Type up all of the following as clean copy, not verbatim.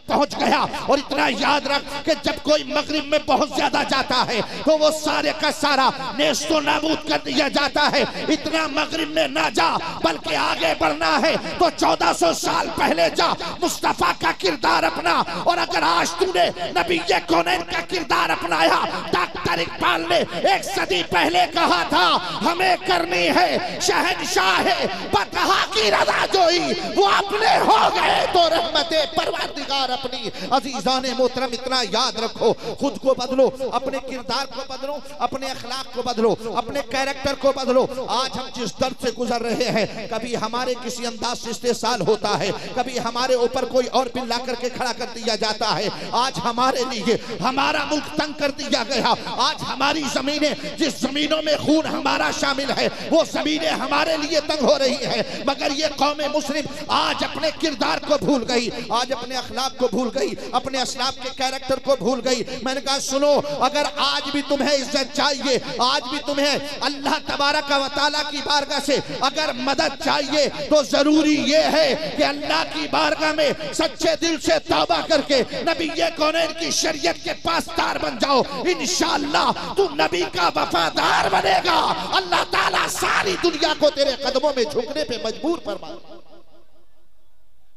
पहुंच गया। और इतना याद रख कि जब कोई मगरिब में बहुत ज्यादा जाता है तो वो सारे का सारा नेस्तो नाबूद कर दिया जाता है। इतना मगरिब में ना जा, बल्कि आगे बढ़ना है तो 1400 साल पहले जा, मुस्तफा का किरदार अपना। और अगर आज तूने नबी कौनैन का किरदार अपनाया, डॉक्टर इकबाल ने 1 सदी पहले कहा था हमें करनी है शहंशाह बतहा की रज़ा जोई, वो अपने हो गए तो रहमते परवरदिगार अपनी। अजीजाने मोहतरम इतना याद रखो, खुद को बदलो, अपने किरदार को बदलो, अपने अखलाक को बदलो, अपने कैरेक्टर को बदलो। आज हम जिस दर्द से गुजर रहे हैं, कभी हमारे किसी अंदाज से इस्तेसाल होता है, कभी हमारे ऊपर कोई और बिल ला करके खड़ा कर दिया जाता है। आज हमारे लिए हमारा मुल्क तंग कर दिया गया। आज हमारी जमीनें, जिस जमीनों में खून हमारा शामिल है, वो जमीनें हमारे लिए तंग हो रही है। मगर ये कौम मुस्लिम आज अपने किरदार को भूल गई, आज अपने अखलाक को भूल गई, अपने असलाफ के कैरेक्टर को भूल गई। मैंने कहा सुनो, अगर आज भी तुम्हें इज्जत चाहिए, आज भी तुम्हें अल्लाह तबारक व तआला की बारगाह से अगर मदद चाहिए, तो जरूरी ये है कि अल्लाह की बारगाह में सच्चे दिल से तौबा करके नबी कौनैन की शरीयत के पासदार बन जाओ। इंशाअल्लाह तू नबी का वफादार बनेगा। अल्लाह ताला सारी दुनिया को तेरे कदमों में झुकने पे मजबूर फरमाता।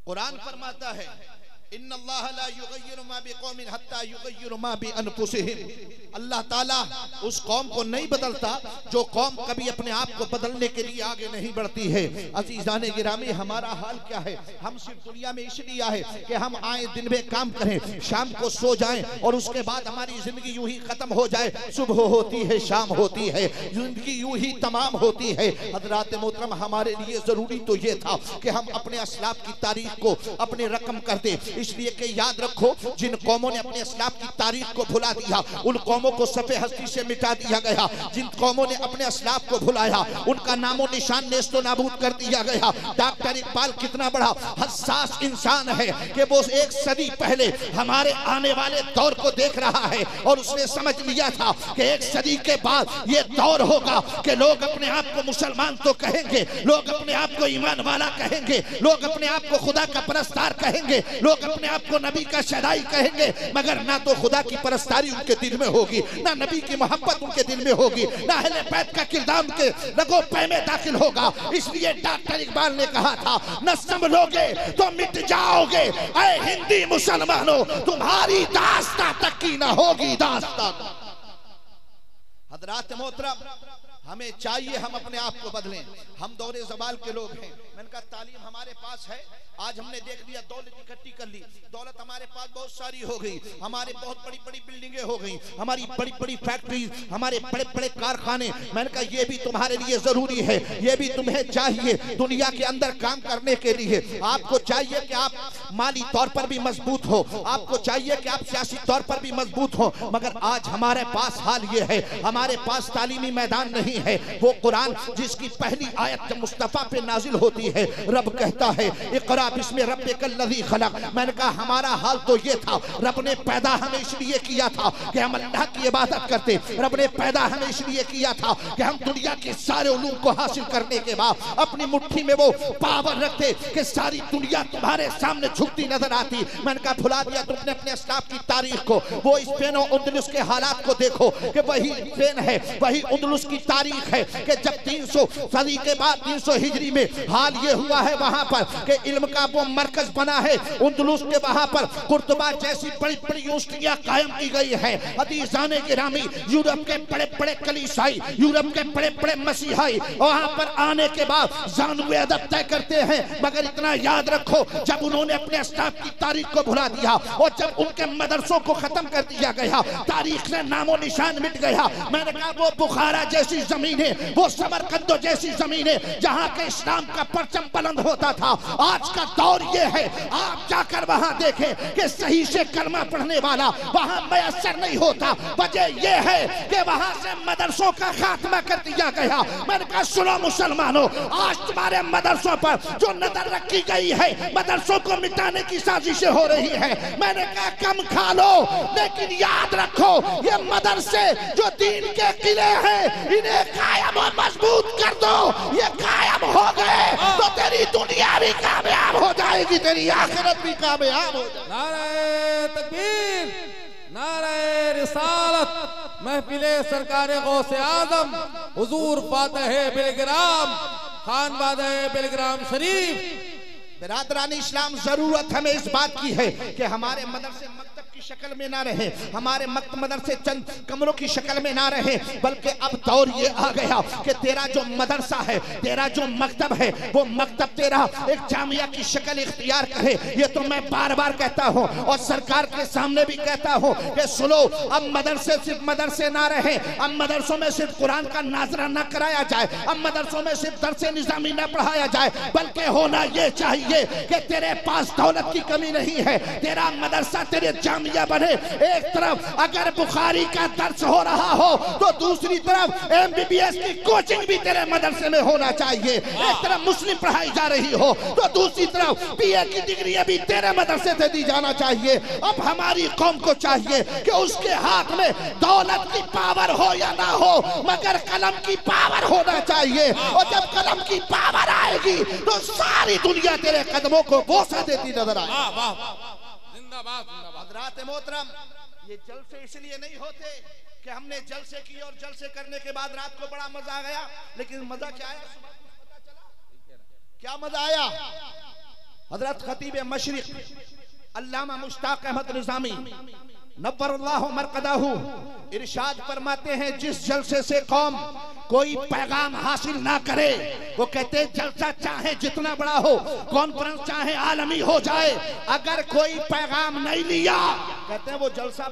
कुरान फरमाता है इन्नल्लाह ला युगय्यिरु मा बिकौमिन हत्ता युगय्यिरु मा बिअनफुसिहिम। अल्लाह ताला उस कौम को नहीं बदलता जो कौम कभी अपने आप को बदलने के लिए आगे नहीं बढ़ती है। अज़ीज़ाने गिरामी, हमारा हाल क्या है? हम सिर्फ दुनिया में इसलिए आए कि हम आए, दिन में काम करें, शाम को सो जाएं और उसके बाद हमारी जिंदगी यूं ही खत्म हो जाए। सुबह होती है, शाम होती है, जिंदगी यूं ही तमाम होती है। हज़रात मोहतरम, हमारे लिए जरूरी तो ये था कि हम अपने असलाफ की तारीख को अपने रकम कर दें। इसलिए कि याद रखो, जिन कौमों ने अपने असलाफ की तारीख को भुला दिया, उन कौमों को सफ़े हस्ती से मिटा दिया गया। जिन कौमों ने अपने असलाफ को भुलाया, उनका नामो निशान नेस्तो नाबूद कर दिया गया। डॉक्टर इकबाल कितना बड़ा हसास इंसान है कि वो 1 सदी पहले हमारे आने वाले दौर को देख रहा है और उसने समझ लिया था कि 1 सदी के बाद ये दौर होगा कि लोग अपने आप को मुसलमान तो कहेंगे, लोग अपने आप को ईमान वाला कहेंगे, लोग अपने आप को खुदा का परस्तार कहेंगे, लोग अपने आप को नबी का शदाई कहेंगे, मगर ना तो खुदा की परस्तारी उनके दिल में होगी, ना नबी की मोहब्बत उनके दिल में होगी, ना अहले बैत का किरदार उनके रगो पै में दाखिल होगा। इसलिए डॉक्टर इकबाल ने कहा था, न संभलोगे तो मिट जाओगे ऐ हिंदी मुसलमानों, तुम्हारी दास्तां तक की ना होगी दास्तां। हज़रात मोहतरम, हमें चाहिए हम अपने आप को बदलें। हम दौरे ज़वाल के लोग हैं। मैंने कहा तालीम हमारे पास है, आज हमने देख लिया, दौलत इकट्ठी कर ली, दौलत हमारे पास बहुत सारी हो गई, हमारी बहुत बड़ी बड़ी बिल्डिंगें हो गई, हमारी बड़ी बड़ी फैक्ट्री, हमारे बड़े बड़े कारखाने। मैंने कहा ये भी तुम्हारे लिए जरूरी है, ये भी तुम्हें चाहिए दुनिया के अंदर काम करने के लिए। आपको चाहिए कि आप माली तौर पर भी मजबूत हो, आपको चाहिए कि आप सियासी तौर पर भी मजबूत हो, मगर आज हमारे पास हाल ये है, हमारे पास तालीमी मैदान नहीं है। वो कुरान जिसकी पहली आयत जब मुस्तफा पे नाजिल होती है, रब कहता है इक़रा बिस्मि रब्बिकल लज़ी खलक़। मैंने कहा हमारा हाल तो ये था, रब ने पैदा हमें इसलिए किया था कि हम अल्लाह की इबादत करते, रब ने पैदा हमें इसलिए किया था कि हम दुनिया के सारे उलूम को हासिल करने के बाद अपनी मुट्ठी में वो पावर रखते कि सारी दुनिया तुम्हारे सामने झुकती नजर आती। मैंने कहा भुला दिया तुमने अपने अस्लाफ की तारीख को। वो स्पेन और उंदलुस के हालात को देखो कि वही स्पेन है, वही उंदलुस की तारीख है कि जब 300 सदी के बाद 300 हिजरी में हाल ये हुआ है वहां पर कि इल्म का वो मरकज बना है। उंदलुस के वहां पर कुर्तुबा जैसी बड़ी बड़ी यूनिवर्सिटियां कायम की गई है। हदीसाने गिरामी, यूरोप के बड़े बड़े कलीसाई, यूरोप के बड़े बड़े मसीहाई वहां पर आने के बाद जानवे अदब तय करते हैं। मगर इतना याद रखो, जब उन्होंने अपने अस्लाफ की तारीख को भुला दिया और जब उनके मदरसों को खत्म कर दिया गया, तारीख से नामो निशान मिट गया। मैंने कहा वो बुखारा जैसी जमीनें, वो समरकंद जैसी जमीनें जहां के इस्लाम का परचम बुलंद होता था, आज का दौर ये है आप जाकर वहां देखें कि सही से कलमा पढ़ने वाला वहां मैसर नहीं होता। वजह यह है कि वहां से मदरसों का खात्मा कर दिया गया। मैंने कहा सुनो मुसलमानों, आज तुम्हारे मदरसों पर जो नजर रखी गई है, मदरसों को मिटाने की साजिशें हो रही है। मैंने कहा कम खा लो, लेकिन याद रखो ये मदरसे जो दीन के किले हैं, इन्हें कायम और मजबूत कर दो। ये कायम हो गए तो तेरी दुनिया भी कामयाब हो जाएगी, तेरी आखिरत भी कामयाब हो जाएगी। महफिले सरकारे गौसे आजम हुजूर फातह बिलग्राम खान बादे बिलग्राम शरीफ। बिरादरान इस्लाम, जरूरत हमें इस बात की है कि हमारे मदरसे मकतब की शक्ल में ना रहे, हमारे मदरसे चंद कमरों की शक्ल में ना रहे, बल्कि अब दौर ये आ गया कि तेरा जो मदरसा है, तेरा जो मकतब है, वो मकतब तेरा एक जामिया की शक्ल इख्तियार करे। ये तो मैं बार बार कहता हूँ और सरकार के सामने भी कहता हूँ कि सुनो, अब मदरसे सिर्फ मदरसे ना रहे, अब मदरसों में सिर्फ कुरान का नाजरा ना कराया जाए, अब मदरसों में सिर्फ दरसे निजामी ना पढ़ाया जाए, बल्कि होना ये चाहिए कि तेरे पास दौलत की कमी नहीं है, तेरा मदरसा तेरे जामिया बने। एक तरफ अगर बुखारी का दर्स हो रहा हो तो दूसरी तरफ MBBS की कोचिंग भी तेरे मदरसे में होना चाहिए। एक तरफ मुस्लिम पढ़ाई जा रही हो तो दूसरी तरफ BA की डिग्री भी तेरे मदरसे से दी जाना चाहिए। अब हमारी कौम को चाहिए कि उसके हाथ में दौलत की पावर हो या ना हो, मगर कलम की पावर होना चाहिए, और जब कलम की पावर आएगी तो सारी दुनिया तेरे कदमों को बोसा देती नजर आए। जिंदाबाद हज़रात मोहतरम, ये जलसे इसलिए नहीं होते कि हमने जलसे की और जलसे करने के बाद रात को बड़ा मजा आ गया, लेकिन मजा क्या आया, पता चला क्या मजा आया। हजरत खतीब मशरिक अल्लामा मुश्ताक अहमद निज़ामी नव्वरल्लाहु मरकदाहु इरशाद फरमाते हैं, जिस जलसे से कौम कोई पैगाम हासिल ना करे, वो कहते हैं जलसा चाहे जितना बड़ा हो, कॉन्फ्रेंस चाहे आलमी हो जाए, अगर कोई पैगाम नहीं लिया, कहते हैं वो जलसा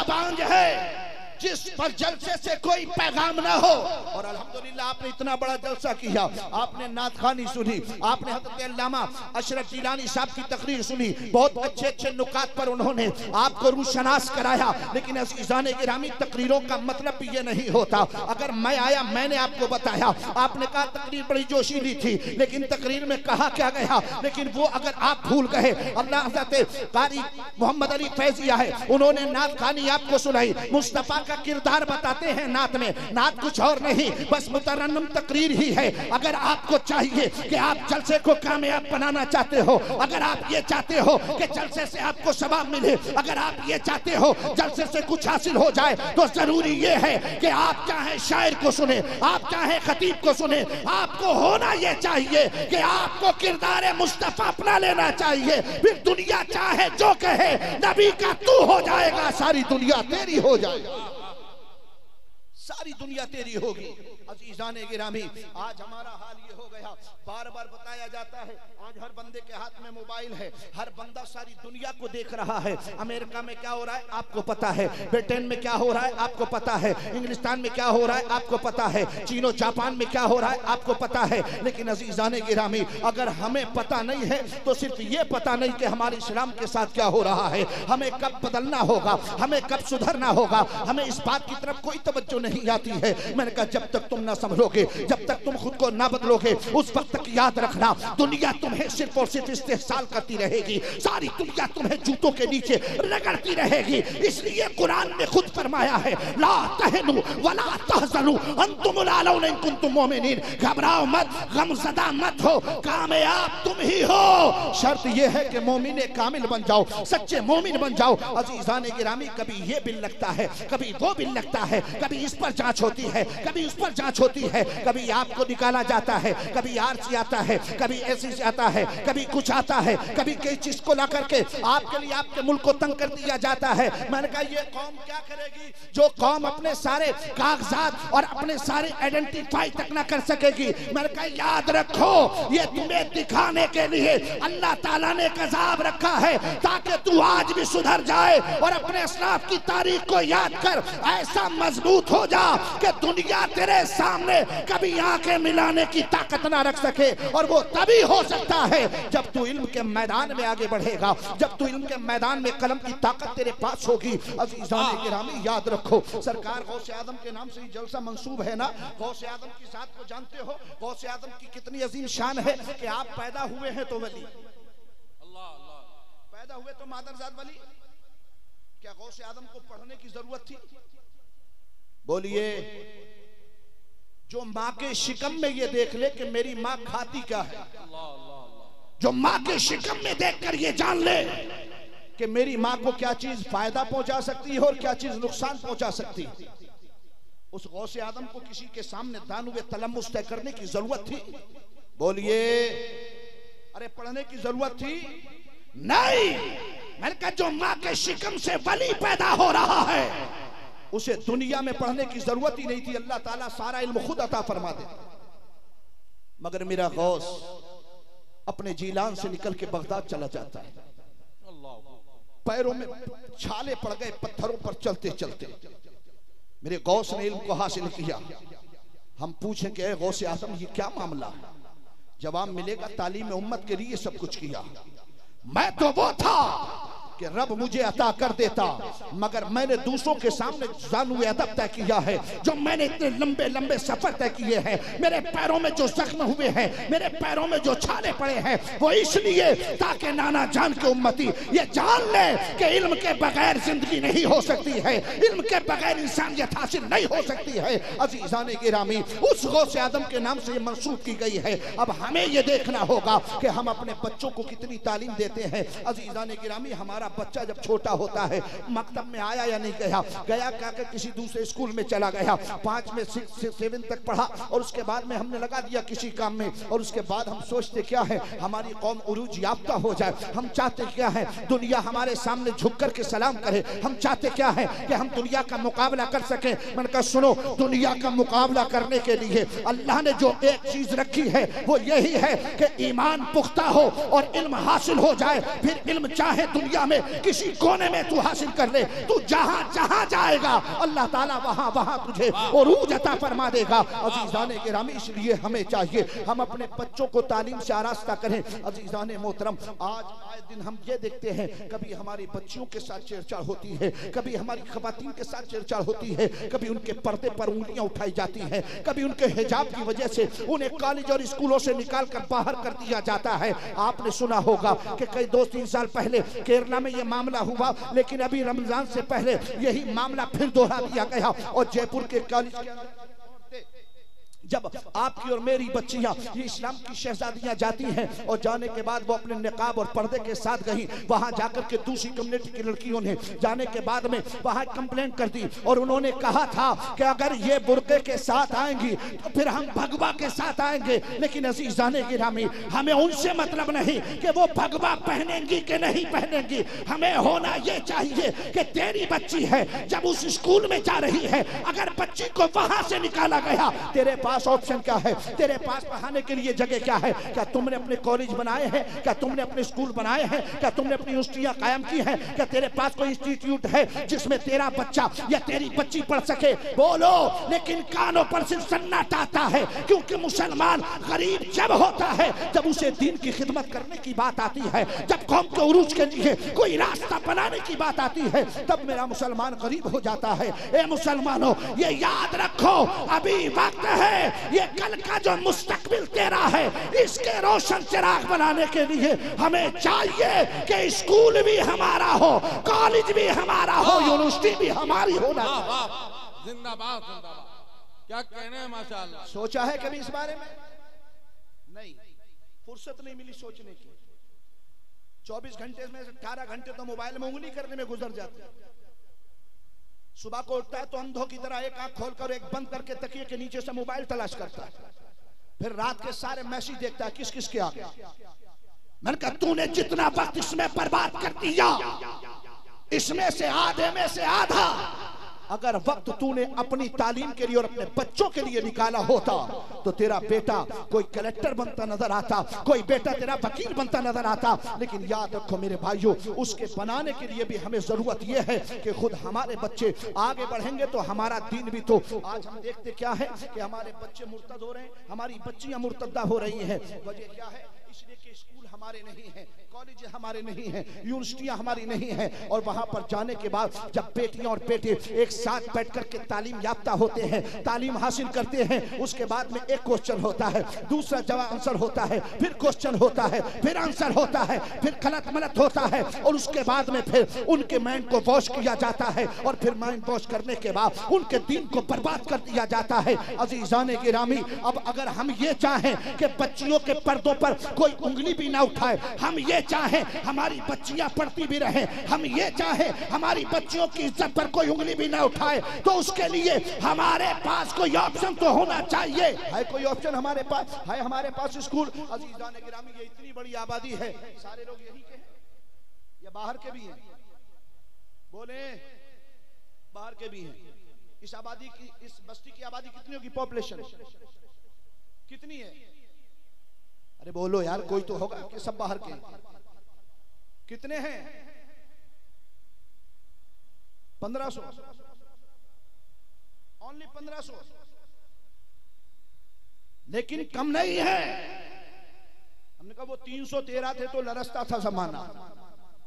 बांझ है। जिस पर जलसे से कोई पैगाम ना हो। और अल्हम्दुलिल्लाह आपने इतना बड़ा जलसा किया, आपने नात खानी सुनी, आपने हज़रत अल्लामा अशरफ जिलानी साहब की तकरीर सुनी, बहुत अच्छे अच्छे नुकात पर उन्होंने आपको रूशनास कराया। लेकिन अज़ीज़ान गिरामी, तकरीरों का मतलब भी ये नहीं होता। अगर मैं आया, मैंने आपको बताया, आपने कहा तकरीर बड़ी जोशीली थी, लेकिन तकरीर में कहा क्या गया, लेकिन वो अगर आप भूल गए, अल्लाह हज़रत कारी मोहम्मद अली फैजिया है, उन्होंने नात खानी आपको सुनाई, मुस्तफ़ा का किरदार बताते हैं नात में, नात कुछ और नहीं, बस मुतरन्नम तकरीर ही है। अगर आपको चाहिए कि आप जलसे को कामयाब बनाना चाहते हो, अगर आप ये चाहते हो कि जलसे से आपको सवाब मिले, अगर आप ये चाहते हो जलसे से कुछ हासिल हो जाए, तो जरूरी ये है कि आप चाहे शायर को सुने, आप चाहे खतीब को सुने, आपको होना ये चाहिए कि आपको किरदार मुस्तफा अपना लेना चाहिए। फिर दुनिया चाहे जो कहे, नबी का तू हो जाएगा, सारी दुनिया तेरी हो जाएगी, सारी दुनिया तेरी होगी। अज़ीज़ान गिरामी, आज हमारा हाल ये हो गया, बार बार बताया जाता है, आज हर बंदे के हाथ में मोबाइल है, हर बंदा सारी दुनिया को देख रहा है। अमेरिका में क्या हो रहा है आपको पता है, ब्रिटेन में क्या हो रहा है आपको पता है, इंग्लिस्तान में क्या हो रहा है आपको पता है, चीनो जापान में क्या हो रहा है आपको पता है। लेकिन अज़ीज़ान गिरामी, अगर हमें पता नहीं है तो सिर्फ ये पता नहीं कि हमारे इस्लाम के साथ क्या हो रहा है, हमें कब बदलना होगा, हमें कब सुधरना होगा, हमें इस बात की तरफ कोई तवज्जो नहीं आती है। मैंने कहा जब तक तुम ना समझोगे, जब तक तुम खुद को ना बदलोगे, उस वक्त तक याद रखना दुनिया तुम्हें सिर्फ और सिर्फ इस्तेहसाल करती रहेगी, सारी दुनिया तुम्हें जूतों के नीचे रगड़ती रहेगी। इसलिए कुरान ने खुद फरमाया है, ला तहनु वला तहज़नु अंतुमुल आलौन इन कुंतुम मोमिनीन, घबराओ मत, गमज़दा मत हो, कामयाब तुम ही हो। शर्त यह है कि मोमिन कामिल बन जाओ, सच्चे मोमिन बन जाओ। अज़ीज़ान गिरामी, कभी ये बिल लगता है, कभी वो बिल लगता है, कभी इस पर जांच होती है, कभी उस पर जांच होती है, कभी आपको निकाला जाता है, कभी आरसी आता है, कभी एससी आता है, कभी कुछ आता है, कभी कई चीज को ला करके आपके लिए आपके मुल्क को तंग कर दिया जाता है। मैंने कहा ये कौम क्या करेगी जो कौम अपने सारे कागजात और अपने सारे आइडेंटिफाई तक ना कर सकेगी। मैंने कहा याद रखो, ये तुम्हें दिखाने के लिए अल्लाह ताला ने एक अज़ाब रखा है ताकि तू आज भी सुधर जाए और अपने असलाफ की तारीख को याद कर ऐसा मजबूत हो जा कि दुनिया तेरे सामने कभी आंखें मिलाने की ताकत ना रख सके। और वो तभी हो सकता है जब तू इल्म के मैदान में आगे बढ़ेगा, जब तू इल्म के मैदान में कलम की ताकत तेरे पास होगी। अज़ीज़ान गिरामी, याद रखो, सरकार गौसे आदम के नाम से ही जलसा मंसूब है ना। गौसे आदम की जात को जानते हो, गौसे आदम की कितनी अजीम शान है कि आप पैदा हुए हैं तो वली, पैदा हुए तो मादरजाद वली। क्या गौसे आदम को पढ़ने की जरूरत थी? बोलिए। जो माँ के शिकम में ये देख ले कि मेरी माँ खाती क्या है, जो माँ के शिकम में देखकर ये जान ले कि मेरी माँ को क्या चीज फायदा पहुंचा सकती है और क्या चीज नुकसान पहुंचा सकती है। उस गौसे आदम को किसी के सामने दानुवे तलम्मुस तय करने की जरूरत थी? बोलिए, अरे पढ़ने की जरूरत थी? नहीं। मैंने कहा जो माँ के शिकम से वली पैदा हो रहा है उसे दुनिया में पढ़ने की जरूरत ही नहीं थी। अल्लाह ताला सारा इल्म खुद अता फरमा दे। मगर मेरा गौस अपने जीलान से निकल के बगदाद चला जाता है। पैरों में छाले पड़ गए पत्थरों पर चलते चलते। मेरे गौस ने इल्म को हासिल किया। हम पूछें कि गौसे आजम ये क्या मामला है? जवाब मिलेगा तालीम उम्मत के लिए सब कुछ किया। मैं तो वो था कि रब मुझे अता कर देता, मगर मैंने दूसरों के सामने जानू अदब तय किया है। जो मैंने इतने लंबे लंबे सफर तय किए हैं, मेरे पैरों में जो जख्म हुए हैं, मेरे पैरों में जो छाले पड़े हैं, वो इसलिए ताकि नाना जान के उम्मती ये जान ले कि इल्म के बगैर जिंदगी नहीं हो सकती है, इल्म के बगैर इंसानियत हासिल नहीं हो सकती है। अजीजान गिरामी, उस गौसे आदम के नाम से ये मंसूब की गई है। अब हमें ये देखना होगा कि हम अपने बच्चों को कितनी तालीम देते हैं। अजीजान गिरामी, हमारा बच्चा जब छोटा होता है, मकतब में आया या नहीं गया, गया क्या कि किसी दूसरे स्कूल में चला गया, 5 में 6 7 तक पढ़ा और उसके बाद में हमने लगा दिया किसी काम में, और उसके बाद हम सोचते क्या है हमारी कौम उरूज याफ्ता हो जाए। हम चाहते क्या है दुनिया हमारे सामने झुक कर के सलाम करे। हम चाहते क्या है कि हम दुनिया का मुकाबला कर सके। मैंने कहा सुनो, दुनिया का मुकाबला करने के लिए अल्लाह ने जो एक चीज रखी है वो यही है कि ईमान पुख्ता हो और इल्म हासिल हो जाए। फिर इल्म चाहे दुनिया में किसी कोने में तू हासिल कर ले, तू जहां जहां जाएगा अल्लाह ताला वहां वहां तुझे उरूज अता फरमा देगा। अजीजाने गिरामी, इसलिए हमें चाहिए हम अपने बच्चों को तालीम से आरास्ता करें। अजीजाने मोहतरम, आज आए दिन हम ये देखते हैं कभी हमारी बच्चियों के साथ छेड़छाड़ होती है, कभी हमारी खवातीन के साथ छेड़छाड़ होती है, कभी उनके पर्दे पर उंगलियां उठाई जाती हैं, कभी उनके हिजाब की वजह से उन्हें कॉलेज और स्कूलों से निकाल कर बाहर कर दिया जाता है। आपने सुना होगा कि कई 2-3 साल पहले केरला में यह मामला हुआ, लेकिन अभी रमजान से पहले यही मामला फिर दोहरा दिया गया और जयपुर के कॉलेज जब आपकी और मेरी बच्चियां ये इस्लाम की शहजादियां जाती हैं और जाने के बाद वो अपने निकाब और पर्दे के साथ गई, वहां जाकर के दूसरी कम्युनिटी की लड़कियों ने जाने के बाद में वहां कंप्लेंट कर दी और उन्होंने कहा था कि अगर ये बुर्के के साथ आएंगी तो फिर हम भगवा के साथ आएंगे। लेकिन अज़ीज़ाने गिरामी, हमें उनसे मतलब नहीं कि वो भगवा पहनेंगी कि नहीं पहनेंगी। हमें होना ये चाहिए कि तेरी बच्ची है, जब उस स्कूल में जा रही है, अगर बच्ची को वहां से निकाला गया, तेरे पास ऑप्शन क्या है? तेरे पास पढ़ाने के लिए जगह क्या है? क्या तुमने अपने कॉलेज बनाए हैं? क्या तुमने अपने स्कूल बनाए हैं? क्या तुमने अपनी यूनिवर्सिटियां कायम की हैं? क्या तेरे पास कोई इंस्टीट्यूट है जिसमें तेरा बच्चा या तेरी बच्ची पढ़ सके? बोलो। लेकिन कानों पर सिर्फ सन्नाटा आता है, क्योंकि मुसलमान गरीब जब होता है, जब उसे दीन की खिदमत करने की बात आती है, जब कौम के उरूज के लिए कोई रास्ता बनाने की बात आती है, तब मेरा मुसलमान गरीब हो जाता है। ए मुसलमानों, ये याद रखो, अभी वक्त है, ये कल का जो मुस्तकबिल तेरा है, इसके रोशन चिराग बनाने के लिए हमें चाहिए कि स्कूल भी हमारा हो, कॉलेज भी हमारा हो, यूनिवर्सिटी भी हमारी होना। जिंदाबाद जिंदाबाद। क्या कहना है, माशाअल्लाह। सोचा है कभी इस बारे में? नहीं, फुर्सत नहीं मिली सोचने की। 24 घंटे में से 18 घंटे तो मोबाइल में उंगली करने में गुजर जाते हैं। सुबह को उठता है तो अंधों की तरह एक आंख खोलकर एक बंद करके तकिए के नीचे से मोबाइल तलाश करता है, फिर रात के सारे मैसेज देखता है किस किस के आ गया। मैंने कहा तूने जितना वक्त इसमें बर्बाद कर दिया, इसमें से आधे में से आधा अगर वक्त तूने अपनी तालीम के लिए और अपने बच्चों के लिए निकाला होता तो तेरा बेटा कोई कलेक्टर बनता नजर आता, कोई बेटा तेरा वकील बनता नजर आता। लेकिन याद रखो मेरे भाइयों, उसके बनाने के लिए भी हमें जरूरत यह है कि खुद हमारे बच्चे आगे बढ़ेंगे तो हमारा दीन भी। तो आज हम देखते क्या है कि हमारे बच्चे मुर्तद हो रहे हैं, हमारी बच्चियां मुर्तदा हो रही हैं। वजह क्या है? इसलिए कि स्कूल हमारे नहीं हैं, कॉलेज हमारे नहीं हैं, यूनिवर्सिटियां हमारी नहीं हैं, और वहां पर जाने के बाद जब बेटियां और बेटे एक साथ बैठ कर के तालीम याफ्ता होते हैं, तालीम हासिल करते हैं, उसके बाद में एक क्वेश्चन होता है, दूसरा जवाब आंसर होता है, फिर क्वेश्चन होता है, फिर आंसर होता है, फिर गलत मलत होता है, और उसके बाद में फिर उनके माइंड को वॉश किया जाता है, और फिर माइंड वॉश करने के बाद उनके दीन को बर्बाद कर दिया जाता है। अजीजाने गिरामी, अब अगर हम ये चाहें कि बच्चियों के पर्दों पर कोई कोई उंगली भी ना उठाए। हम ये चाहें हमारी बच्चियां पढ़ती भी रहे, हम ये चाहें हमारी बच्चियों की इज्जत पर कोई उंगली भी ना उठाए, तो उसके लिए हमारे पास कोई ऑप्शन तो होना चाहिए। है कोई ऑप्शन हमारे पास? है हमारे पास स्कूल? अजीजान गिरामी, ये इतनी बड़ी आबादी है, सारे लोग यही के हैं या बाहर के भी हैं? बोले बाहर के भी हैं। इस आबादी की, इस बस्ती की आबादी कितनी होगी? पॉपुलेशन कितनी है? अरे बोलो यार, कोई तो होगा कि सब बाहर के? कितने हैं? 1500, ओनली 1500। लेकिन कम नहीं है। हमने कहा वो 313 थे तो लरसता था जमाना,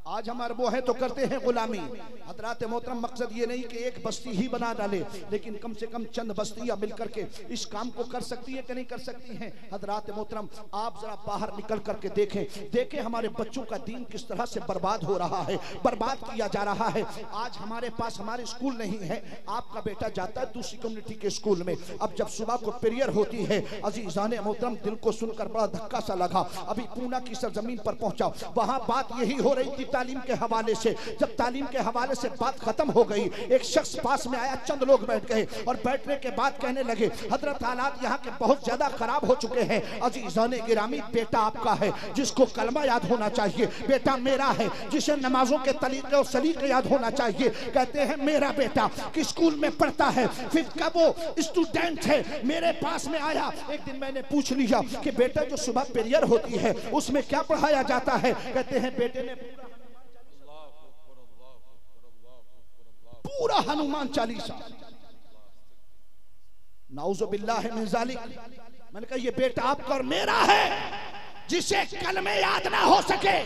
आज हम अरबों हैं तो करते हैं गुलामी। हजरात मोहतरम, मकसद ये नहीं कि एक बस्ती ही बना डाले, लेकिन कम से कम चंद बस्तियां मिलकर के इस काम को कर सकती है कि नहीं कर सकती हैं? हजरात मोहतरम, आप जरा बाहर निकल करके देखें हमारे बच्चों का दीन किस तरह से बर्बाद हो रहा है, बर्बाद किया जा रहा है। आज हमारे पास हमारे स्कूल नहीं है। आपका बेटा जाता है दूसरी कम्युनिटी के स्कूल में, अब जब सुबह को प्रेयर होती है, अजीजान मोहतरम, दिल को सुनकर बड़ा धक्का सा लगा। अभी पूना की सरजमीन पर पहुंचा, वहां बात यही हो रही थी तालीम के हवाले से। जब तालीम के हवाले से बात खत्म हो गई, एक शख्स पास में आया, चंद लोग बैठ गए और बैठने के बाद कहने लगे, हजरत हालात यहाँ के बहुत ज्यादा खराब हो चुके हैं। अजीज़ान गिरामी, बेटा आपका है जिसको कलमा याद होना चाहिए, बेटा मेरा है जिसे नमाजों के तरीके और सलीके याद होना चाहिए। कहते हैं मेरा बेटा किस स्कूल में पढ़ता है, फिर कब वो स्टूडेंट है, मेरे पास में आया। एक दिन मैंने पूछ लिया कि बेटा जो सुबह प्रेयर होती है उसमें क्या पढ़ाया जाता है? कहते हैं बेटे ने पूरा हनुमान चालीसा। नाउज़ुबिल्लाहि मिन ज़ालिक। मैंने कहा ये बेटा आपका और मेरा है जिसे कलमे याद ना हो सके,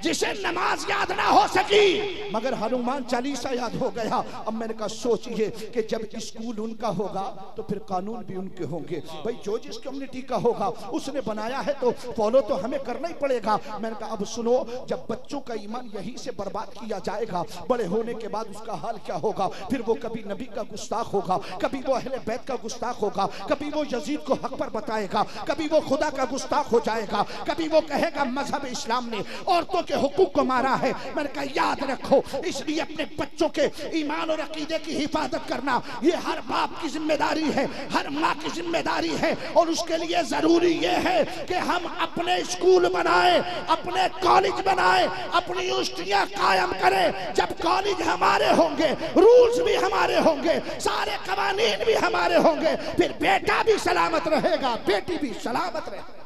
जिसे नमाज याद ना हो सकी, मगर हनुमान चालीसा याद हो गया। अब मैंने कहा सोचिए कि जब स्कूल उनका होगा तो फिर कानून भी उनके होंगे। भाई जो जिस कम्युनिटी का होगा उसने बनाया है तो फॉलो तो हमें करना ही पड़ेगा। मैंने कहा अब सुनो, जब बच्चों का ईमान यहीं से बर्बाद किया जाएगा, बड़े होने के बाद उसका हाल क्या होगा? फिर वो कभी नबी का गुस्ताख होगा, कभी वो अहले बैत का गुस्ताख होगा, कभी वो यजीद को हक पर बताएगा, कभी वो खुदा का गुस्ताख हो जाएगा, कभी वो कहेगा मजहब इस्लाम ने औरतों के हुकूक को मारा है। मैंने कहा याद रखो, इसलिए अपने बच्चों के ईमान और अकीदे की हिफाजत करना ये हर बाप की जिम्मेदारी है, हर माँ की जिम्मेदारी है। और उसके लिए जरूरी ये है कि हम अपने स्कूल बनाए, अपने कॉलेज बनाए, अपनी यूनिवर्सिटियां कायम करें। जब कॉलेज हमारे होंगे, रूल्स भी हमारे होंगे, सारे कवानीन भी हमारे होंगे, फिर बेटा भी सलामत रहेगा, बेटी भी सलामत रहेगी।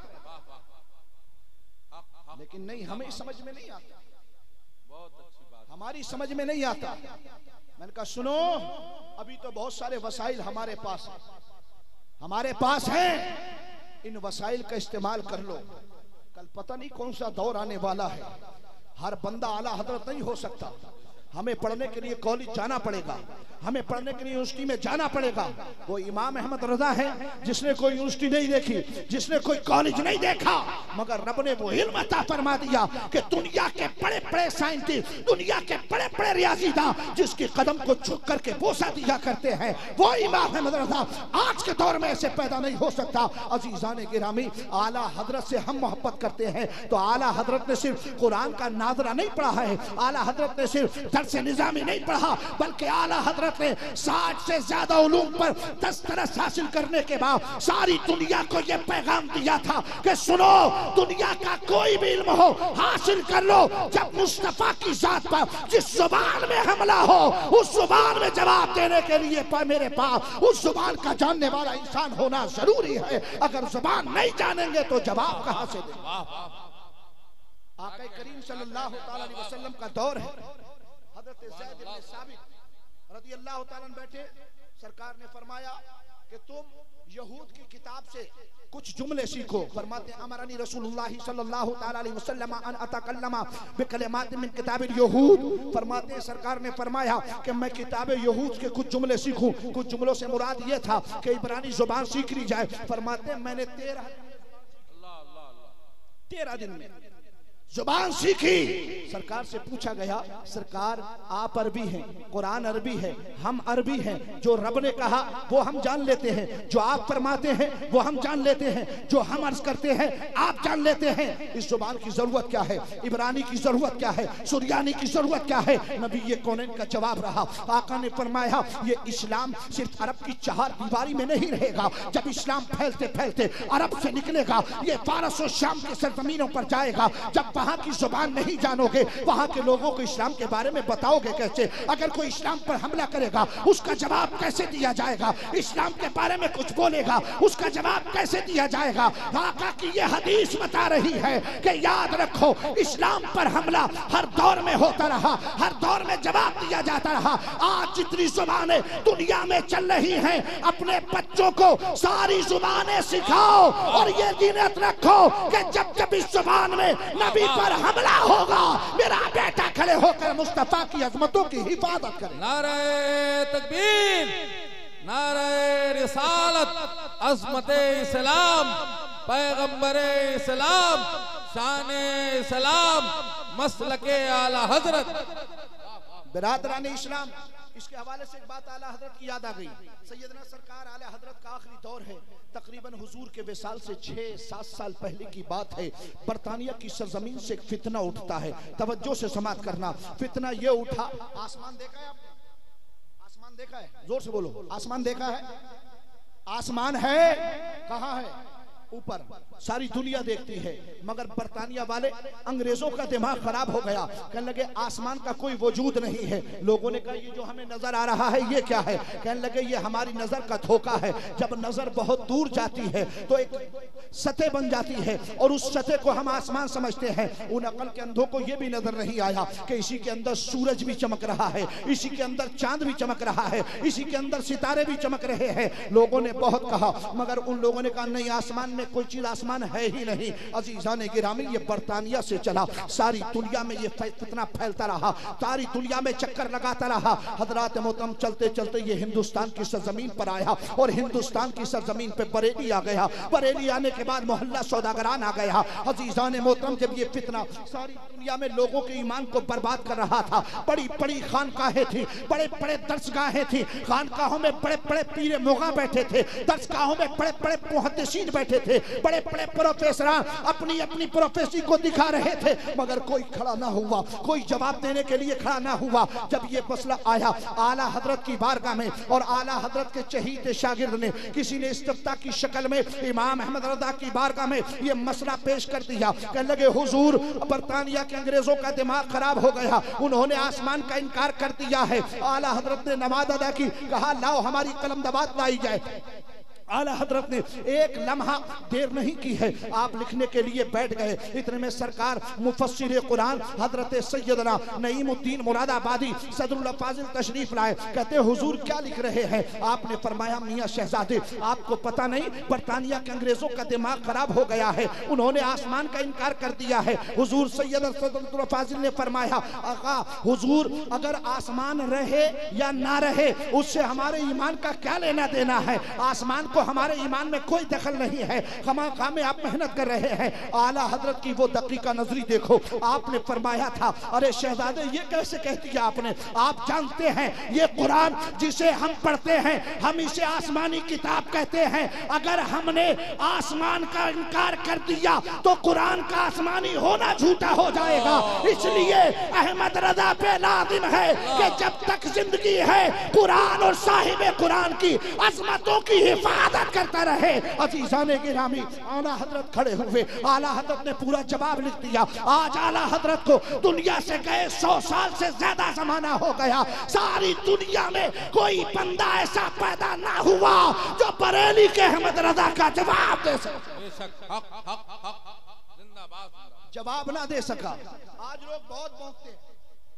लेकिन नहीं, हमें समझ में नहीं आता, बहुत अच्छी बात, हमारी समझ में नहीं आता। मैंने कहा सुनो, अभी तो बहुत सारे वसाइल हमारे पास हैं, इन वसाइल का इस्तेमाल कर लो। कल पता नहीं कौन सा दौर आने वाला है, हर बंदा आला हजरत नहीं हो सकता। हमें पढ़ने के लिए कॉलेज जाना पड़ेगा, हमें पढ़ने के लिए यूनिवर्सिटी में जाना पड़ेगा। वो इमाम अहमद रजा है जिसने कोई यूनिवर्सिटी नहीं देखी, जिसने कोई कॉलेज नहीं देखा, मगर रब ने वो इल्म अता फरमा दिया कि दुनिया के बड़े बड़े साइंटिस्ट, दुनिया के बड़े बड़े रियाजीदान जिसके कदम को झुक करके बोसा दिया करते हैं, वो इमाम अहमद रजा आज के दौर में ऐसे पैदा नहीं हो सकता। अजीजान गिरामी, आला हजरत से हम मोहब्बत करते हैं तो आला हजरत ने सिर्फ कुरान का नाजरा नहीं पढ़ा है, आला हजरत ने सिर्फ दर्स निजामी नहीं पढ़ा, बल्कि आला हजरत ने 60 से ज्यादा उलूम पर दस्तरस हासिल करने के बाद सारी दुनिया को यह पैगाम दिया था कि सुनो, दुनिया का कोई भी इल्म हो हासिल कर लो, जब मुस्तफा की जात पर जिस जुबान में हमला हो उस जुबान में जवाब देने के लिए मेरे पास उस जुबान का जानने वाला इंसान होना जरूरी है। अगर जुबान नहीं जानेंगे तो जवाब कहां से देंगे? आका करीम सल्लल्लाहु अलैहि वसल्लम का दौर है, हजरत ज़ैद इब्न साबित रज़ियल्लाहु ताला बैठे, सरकार ने फरमाया कि तुम यहूद की किताब से कुछ जुमले सीखो। फरमाते अमरनी रसूलुल्लाह सल्लल्लाहु ताला अलैहि वसल्लम अन अतकल्लमा बिकलिमात मिन किताबिल यहूद। फरमाते सरकार ने फरमाया कि मैं किताब यहूद के कुछ जुमले सीखूं। कुछ जुमलों से मुराद ये था कि इब्रानी जुबान सीख ली जाए। फरमाते मैंने 13 दिन में जुबान सीखी। सरकार से पूछा गया, सरकार आप अरबी हैं, कुरान अरबी है, हम अरबी हैं, जो रब ने कहा वो हम जान लेते हैं, जो आप फरमाते हैं वो हम जान लेते हैं, जो हम अर्ज करते हैं आप जान लेते हैं। इस जुबान की जरूरत क्या है, इब्रानी की जरूरत क्या है, सुरियानी की जरूरत क्या है? नबी ये कौनैन का जवाब रहा। आका ने फरमाया ये इस्लाम सिर्फ अरब की चार दीवारी में नहीं रहेगा। जब इस्लाम फैलते फैलते अरब से निकलेगा, ये फारस और शाम की सरजमीनों पर जाएगा। जब वहां की जुबान नहीं जानोगे, वहां के लोगों को इस्लाम के बारे में बताओगे कैसे? अगर कोई इस्लाम पर हमला करेगा उसका जवाब कैसे दिया जाएगा? इस्लाम के बारे में कुछ बोलेगा उसका जवाब कैसे दिया जाएगा? आका की ये हदीस बता रही है कि याद रखो इस्लाम पर हमला हर दौर में होता रहा, हर दौर में जवाब दिया जाता रहा। आज जितनी जुबानें दुनिया में चल रही हैं, अपने बच्चों को सारी जुबानें सिखाओ और ये नीयत रखो कि जब जब इस जुबान में नबी पर हमला होगा, मेरा बेटा खड़े होकर मुस्तफा की अजमतों की हिफाजत करे। नारे तकबीर, नारे रिसालत, अज़मते इस्लाम, पैगंबरे इस्लाम, शाने इस्लाम, मसलके आला हजरत। बिरादरान इस्लाम, इसके हवाले से एक बात आला हजरत की याद आ गई। सैयदना सरकार आला हजरत का आखिरी दौर है, तकरीबन हुजूर के विसाल से 6-7 साल पहले की बात है। बरतानिया की सरजमीन से एक फितना उठता है, तवज्जो से समात करना। फितना ये उठा, आसमान देखा है आपने? आसमान देखा है? जोर से बोलो, आसमान देखा है? आसमान है कहाँ है? ऊपर। सारी दुनिया देखती है, मगर बरतानिया वाले अंग्रेजों का दिमाग खराब हो गया। कहने लगे आसमान का कोई वजूद नहीं है। लोगों ने कहा ये जो हमें नजर आ रहा है ये क्या है? कहने लगे ये हमारी नजर का धोखा है। जब नजर बहुत दूर जाती है तो एक सतह बन जाती है और उस सतह को हम आसमान समझते हैं। उन अकल के अंधों को ये भी नजर नहीं आया कि इसी के अंदर सूरज भी चमक रहा है, इसी के अंदर चांद भी चमक रहा है, इसी के अंदर सितारे भी चमक रहे हैं। लोगों ने बहुत कहा, मगर उन लोगों ने कहा नहीं, आसमान में कोई चीज आसमान है ही नहीं। अजीजाने गिरामी, ये बरतानिया से चला, सारी दुनिया में ये फितना फैलता रहा, सारी दुनिया में चक्कर लगाता रहा। हजरात मोहतरम, चलते चलते ये हिंदुस्तान की सरजमीन पर आया और हिंदुस्तान की सरजमीन पे बरेली आ गया। बरेली आने के बाद मोहल्ला सौदागरान आ गया। अजीजाने मोहतरम, जब ये फितना सारी दुनिया में लोगों के ईमान को बर्बाद कर रहा था, बड़ी बड़ी खानकाहें थी, बड़े बड़े दर्सगाहें थी, खानकाहों में बड़े बड़े पीरे मुगा बैठे थे, दर्सगाहों में बड़े बड़े मुहद्दिसीन बैठे थे, बड़े बड़े प्रोफेसर अपनी अपनी प्रोफेसरी को दिखा रहे थे, मगर कोई खड़ा ना हुआ, कोई जवाब देने के लिए खड़ा ना हुआ। जब ये मसला आया आला हजरत की बारगाह में, और आला हजरत के चहीते शागिर्द ने, किसी ने इस्तिफ्ता की शक्ल में इमाम अहमद रज़ा की बारगाह में ये मसला पेश कर दिया। कहने लगे हुजूर, बरतानिया के अंग्रेजों का दिमाग खराब हो गया, उन्होंने आसमान का इनकार कर दिया है। आला हजरत ने नमाज अदा की, कहा लाओ हमारी कलम दबात लाई जाए। आला हजरत ने एक लम्हा देर नहीं की है, आप लिखने के लिए बैठ गए। इतने में सरकार मुफस्सिर कुरान हजरत सैयदना नईमुद्दीन मुरादाबादी सदरुल फाजिल तशरीफ लाए। कहते हुजूर क्या लिख रहे हैं? आपने फरमाया मियां शहजादे, आपको पता नहीं बरतानिया के अंग्रेजों का दिमाग खराब हो गया है, उन्होंने आसमान का इनकार कर दिया है। हुजूर सैयद सदरुल फाजिल ने फरमाया, आका हुजूर, अगर आसमान रहे या ना रहे उससे हमारे ईमान का क्या लेना देना है? आसमान को हमारे ईमान में कोई दखल नहीं है, खमा में आप मेहनत कर रहे हैं। आला हजरत की वो दकीका नजरी देखो, आपने फरमाया था, अरे शहजादे ये कैसे कह दिया आपने? आप जानते हैं ये कुरान जिसे हम पढ़ते हैं, हम इसे आसमानी किताब कहते हैं। अगर हमने आसमान का इनकार कर दिया तो कुरान का आसमानी होना झूठा हो जाएगा। इसलिए अहमद रजा पे लाजिम है कि जब तक जिंदगी है कुरान और साहिब कुरान की अजमतों की हिफाजत करता रहे। अजीजाने गिरामी, आला हजरत खड़े हुए, आला हजरत ने पूरा जवाब लिख दिया। आज आला हजरत को दुनिया से गए 100 साल से ज्यादा जमाना हो गया, सारी दुनिया में कोई बंदा ऐसा पैदा ना हुआ जो बरेली के अहमद रजा का जवाब दे सके। जवाब ना दे सका। आज लोग बहुत भौंकते हैं,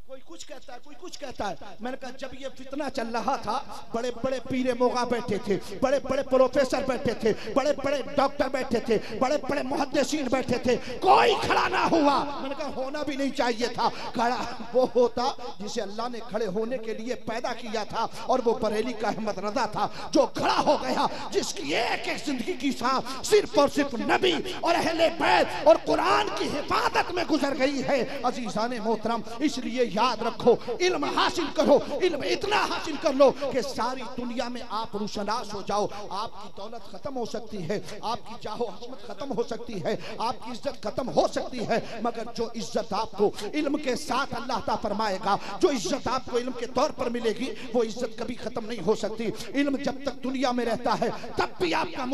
कोई कुछ कहता है, कोई कुछ कहता है। मैंने कहा जब ये फितना चल रहा था, बड़े बड़े पीरे मोगा बैठे थे, बड़े बड़े प्रोफेसर बैठे थे, बड़े बड़े डॉक्टर बैठे थे, बड़े बड़े मुहद्दिसीन बैठे थे, कोई खड़ा ना हुआ। मैंने कहा होना भी नहीं चाहिए था। खड़ा वो होता जिसे अल्लाह ने खड़े होने के लिए पैदा किया था, और वो बरेली का अहमद रजा था जो खड़ा हो गया, जिसकी एक एक जिंदगी की सांस सिर्फ और सिर्फ नबी और अहले बैत और कुरान की हिफाजत में गुजर गई है। अजीजाने मोहतरम, इसलिए याद रखो, इल्म हासिल करो, इल्म इतना हासिल कर लो कि सारी दुनिया में आप रुशनास हो जाओ। आपकी दौलत खत्म हो सकती है, आपकी जाहो हस्मत खत्म हो सकती है, आपकी इज्जत खत्म हो सकती है, मगर जो इज्जत आपको इल्म के साथ अल्लाह ताला फरमाएगा, जो इज्जत आपको इल्म के तौर पर मिलेगी, वो इज्जत कभी खत्म नहीं हो सकती। इल्म जब तक दुनिया में रहता है तब भी आपका